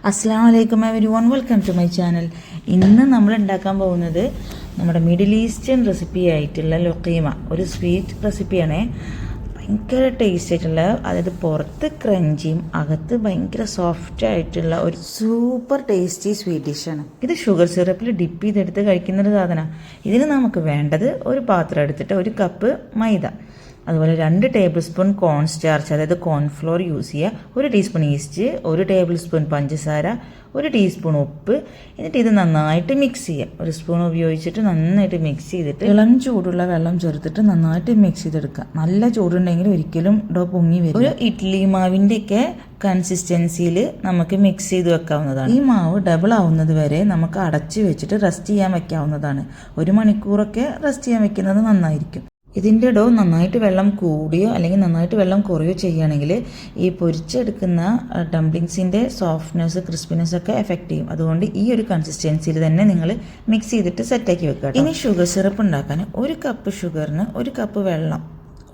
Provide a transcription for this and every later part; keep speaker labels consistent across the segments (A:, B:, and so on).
A: അസ്സലാമു അലൈക്കും everyone, welcome to my channel. ഇന്ന് നമ്മൾ ഉണ്ടാക്കാൻ പോകുന്നത് നമ്മുടെ മിഡിൽ ഈസ്റ്റേൺ റെസിപ്പി ആയിട്ടുള്ള ലുക്കീമ, ഒരു സ്വീറ്റ് റെസിപ്പിയാണേ. ഭയങ്കര ടേസ്റ്റ് ആയിട്ടുള്ള, അതായത് പുറത്ത് ക്രഞ്ചിയും അകത്ത് ഭയങ്കര സോഫ്റ്റ് ആയിട്ടുള്ള ഒരു സൂപ്പർ ടേസ്റ്റി സ്വീറ്റ് ഡിഷാണ്. ഇത് ഷുഗർ സിറപ്പിൽ ഡിപ്പ് ചെയ്തെടുത്ത് കഴിക്കുന്നൊരു സാധനമാണ്. ഇതിന് നമുക്ക് വേണ്ടത് ഒരു പാത്രം എടുത്തിട്ട് 1 കപ്പ് മൈദ, അതുപോലെ 2 ടേബിൾ സ്പൂൺ കോൺ സ്റ്റാർച്ച്, അതായത് കോൺഫ്ലോർ യൂസ് ചെയ്യുക, 1 ടീസ്പൂൺ ഈസ്റ്റ്, 1 ടേബിൾ സ്പൂൺ പഞ്ചസാര, 1 ടീസ്പൂൺ ഉപ്പ്. എന്നിട്ട് ഇത് നന്നായിട്ട് മിക്സ് ചെയ്യുക. 1 സ്പൂൺ ഉപയോഗിച്ചിട്ട് നന്നായിട്ട് മിക്സ് ചെയ്തിട്ട് ഇളം ചൂടുള്ള വെള്ളം ചേർത്തിട്ട് നന്നായിട്ട് മിക്സ് ചെയ്തെടുക്കുക. നല്ല ചൂടുണ്ടെങ്കിൽ ഒരിക്കലും ഡോ പൊങ്ങി വരും. ഒരു ഇഡ്ലി മാവിൻ്റെയൊക്കെ കൺസിസ്റ്റൻസിയിൽ നമുക്ക് മിക്സ് ചെയ്ത് വെക്കാവുന്നതാണ്. ഈ മാവ് ഡബിൾ ആവുന്നത് വരെ നമുക്ക് അടച്ച് വെച്ചിട്ട് റെസ്റ്റ് ചെയ്യാൻ വെക്കാവുന്നതാണ്. 1 മണിക്കൂറൊക്കെ റെസ്റ്റ് ചെയ്യാൻ വെക്കുന്നത് നന്നായിരിക്കും. ഇതിൻ്റെ ഡോ നന്നായിട്ട് വെള്ളം കൂടിയോ അല്ലെങ്കിൽ നന്നായിട്ട് വെള്ളം കുറയോ ചെയ്യുകയാണെങ്കിൽ ഈ പൊരിച്ചെടുക്കുന്ന ഡംപ്ലിങ്സിൻ്റെ സോഫ്റ്റ്നെസ്, ക്രിസ്പിനെസ് ഒക്കെ എഫക്റ്റ് ചെയ്യും. അതുകൊണ്ട് ഈ ഒരു കൺസിസ്റ്റൻസിയിൽ തന്നെ നിങ്ങൾ മിക്സ് ചെയ്തിട്ട് സെറ്റാക്കി വെക്കുക. ഇനി ഷുഗർ സിറപ്പ് ഉണ്ടാക്കാൻ 1 കപ്പ് ഷുഗറിന് 1 കപ്പ് വെള്ളം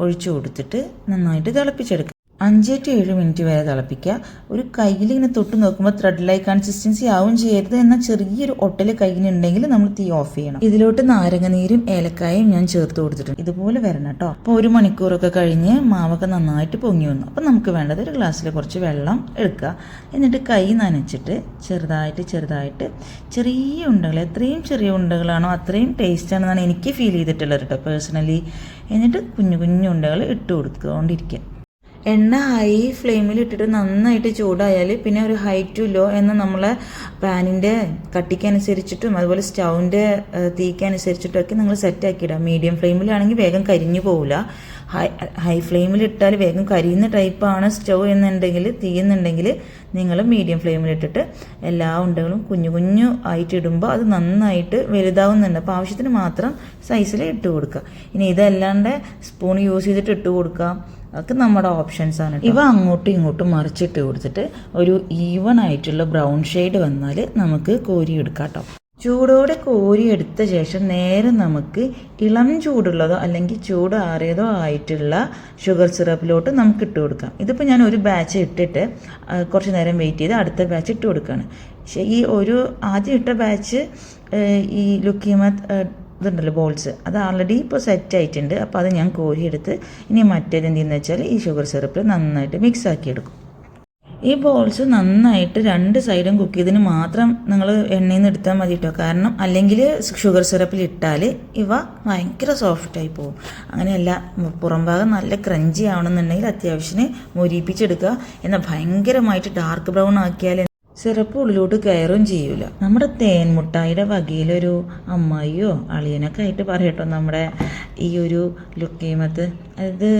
A: ഒഴിച്ചു കൊടുത്തിട്ട് നന്നായിട്ട് തിളപ്പിച്ചെടുക്കുക. 5 to 7 മിനിറ്റ് വരെ തിളപ്പിക്കുക. ഒരു കയ്യിൽ ഇങ്ങനെ തൊട്ട് നോക്കുമ്പോൾ ത്രെഡ് ലൈക്ക് കൺസിസ്റ്റൻസി ആവും ചെയ്യരുത്. എന്നാൽ ചെറിയൊരു ഒട്ടൽ കയ്യിലുണ്ടെങ്കിൽ നമ്മൾ തീ ഓഫ് ചെയ്യണം. ഇതിലോട്ട് നാരങ്ങനീരും ഏലക്കായും ഞാൻ ചേർത്ത് കൊടുത്തിട്ടുണ്ട്. ഇതുപോലെ വരണം കേട്ടോ. അപ്പോൾ 1 മണിക്കൂറൊക്കെ കഴിഞ്ഞ് മാവൊക്കെ നന്നായിട്ട് പൊങ്ങി വന്നു. അപ്പം നമുക്ക് വേണ്ടത് ഒരു ഗ്ലാസ്സിൽ കുറച്ച് വെള്ളം എടുക്കുക. എന്നിട്ട് കൈ നനച്ചിട്ട് ചെറുതായിട്ട് ചെറിയ ഉണ്ടകൾ, എത്രയും ചെറിയ ഉണ്ടകളാണോ അത്രയും ടേസ്റ്റ് ആണെന്നാണ് എനിക്ക് ഫീൽ ചെയ്തിട്ടുള്ളത് കേട്ടോ പേഴ്സണലി. എന്നിട്ട് കുഞ്ഞു ഉണ്ടകൾ ഇട്ട് കൊടുത്തുകൊണ്ടിരിക്കുക. എണ്ണ ഹൈ ഫ്ലെയിമിൽ ഇട്ടിട്ട് നന്നായിട്ട് ചൂടായാൽ പിന്നെ ഒരു ഹൈ ടു ലോ എന്ന നമ്മളെ പാനിൻ്റെ കട്ടിക്കനുസരിച്ചിട്ടും അതുപോലെ സ്റ്റൗവിൻ്റെ തീക്കനുസരിച്ചിട്ടൊക്കെ നിങ്ങൾ സെറ്റാക്കിയിടുക. മീഡിയം ഫ്ലെയിമിലാണെങ്കിൽ വേഗം കരിഞ്ഞു പോവില്ല. ഹൈ ഫ്ലെയിമിൽ ഇട്ടാൽ വേഗം കരിയുന്ന ടൈപ്പാണ് സ്റ്റൗ എന്നുണ്ടെങ്കിൽ, തീയെന്നുണ്ടെങ്കിൽ നിങ്ങൾ മീഡിയം ഫ്ലെയിമിലിട്ടിട്ട് എല്ലാ ഉണ്ടകളും കുഞ്ഞു ആയിട്ട് ഇടുമ്പോൾ അത് നന്നായിട്ട് വലുതാവുന്നുണ്ട്. അപ്പോൾ ആവശ്യത്തിന് മാത്രം സൈസിൽ ഇട്ട് കൊടുക്കുക. ഇനി ഇതല്ലാണ്ട് സ്പൂൺ യൂസ് ചെയ്തിട്ട് ഇട്ട് കൊടുക്കാം. അതൊക്കെ നമ്മുടെ ഓപ്ഷൻസ് ആണ്. ഇവ അങ്ങോട്ടും ഇങ്ങോട്ടും മറിച്ചിട്ട് കൊടുത്തിട്ട് ഒരു ഈവൺ ആയിട്ടുള്ള ബ്രൗൺ ഷെയ്ഡ് വന്നാൽ നമുക്ക് കോരിയെടുക്കാം കേട്ടോ. ചൂടോടെ കോരിയെടുത്ത ശേഷം നേരെ നമുക്ക് ഇളം ചൂടുള്ളതോ അല്ലെങ്കിൽ ചൂടാറിയതോ ആയിട്ടുള്ള ഷുഗർ സിറപ്പിലോട്ട് നമുക്ക് ഇട്ട് കൊടുക്കാം. ഇതിപ്പോൾ ഞാൻ ഒരു ബാച്ച് ഇട്ടിട്ട് കുറച്ച് നേരം വെയിറ്റ് ചെയ്ത് അടുത്ത ബാച്ച് ഇട്ട് കൊടുക്കുകയാണ്. പക്ഷേ ഈ ഒരു ആദ്യം ഇട്ട ബാച്ച് ഈ ലുക്കീമ ഇതുണ്ടല്ലോ ബോൾസ്, അത് ഓൾറെഡി ഇപ്പോൾ സെറ്റ് ആയിട്ടുണ്ട്. അപ്പോൾ അത് ഞാൻ കോരിയെടുത്ത് ഇനി മറ്റേത് എന്തെന്ന് വെച്ചാൽ ഈ ഷുഗർ സിറപ്പിൽ നന്നായിട്ട് മിക്സ് ആക്കി എടുക്കും. ഈ ബോൾസ് നന്നായിട്ട് 2 സൈഡും കുക്ക് ചെയ്തതിന് മാത്രം നിങ്ങൾ എണ്ണയിൽ നിന്ന് എടുത്താൽ മതി കേട്ടോ. കാരണം അല്ലെങ്കിൽ ഷുഗർ സിറപ്പിൽ ഇട്ടാൽ ഇവ ഭയങ്കര സോഫ്റ്റായി പോകും. അങ്ങനെയല്ല, പുറം ഭാഗം നല്ല ക്രഞ്ചി ആവണമെന്നുണ്ടെങ്കിൽ അത്യാവശ്യത്തിന് മൊരിപ്പിച്ചെടുക്കുക. എന്നാൽ ഭയങ്കരമായിട്ട് ഡാർക്ക് ബ്രൗൺ ആക്കിയാൽ സിറപ്പ് ഉള്ളിലോട്ട് കയറും ചെയ്യൂല. നമ്മുടെ തേൻ മുട്ടായിയുടെ വകയിലൊരു അമ്മായിയോ അളിയനൊക്കെ ആയിട്ട് പറയട്ടോ നമ്മുടെ ഈ ഒരു ലുക്കീമത്ത്. അതായത്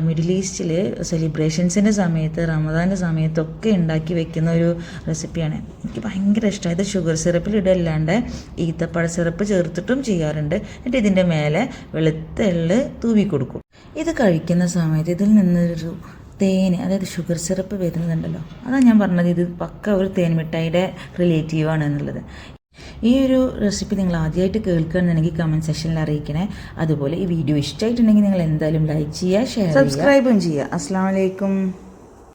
A: മിഡിൽ ഈസ്റ്റിൽ സെലിബ്രേഷൻസിൻ്റെ സമയത്ത്, റമദാൻ്റെ സമയത്തൊക്കെ ഉണ്ടാക്കി വെക്കുന്ന ഒരു റെസിപ്പിയാണ്. എനിക്ക് ഭയങ്കര ഇഷ്ടമാണ്. ഇത് ഷുഗർ സിറപ്പിൽ ഇടല്ലാണ്ട് ഈത്തപ്പഴ സിറപ്പ് ചേർത്തിട്ടും ചെയ്യാറുണ്ട്. എന്നിട്ട് ഇതിൻ്റെ മേലെ വെളുത്ത എള്ള് തൂവി കൊടുക്കും. ഇത് കഴിക്കുന്ന സമയത്ത് ഇതിൽ നിന്നൊരു തേന്, അതായത് ഷുഗർ സിറപ്പ് വരുന്നുണ്ടല്ലോ, അതാണ് ഞാൻ പറഞ്ഞത്. ഇത് പക്ക ഒരു തേൻ മിഠായിയുടെ റിലേറ്റീവാണ് എന്നുള്ളത്. ഈ ഒരു റെസിപ്പി നിങ്ങൾ ആദ്യമായിട്ട് കേൾക്കുകയാണെന്നുണ്ടെങ്കിൽ കമൻറ്റ് സെക്ഷനിൽ അറിയിക്കണേ. അതുപോലെ ഈ വീഡിയോ ഇഷ്ടമായിട്ടുണ്ടെങ്കിൽ നിങ്ങൾ എന്തായാലും ലൈക്ക് ചെയ്യുക, ഷെയർ ചെയ്യുക, സബ്സ്ക്രൈബും ചെയ്യുക. അസ്സലാമു അലൈക്കും.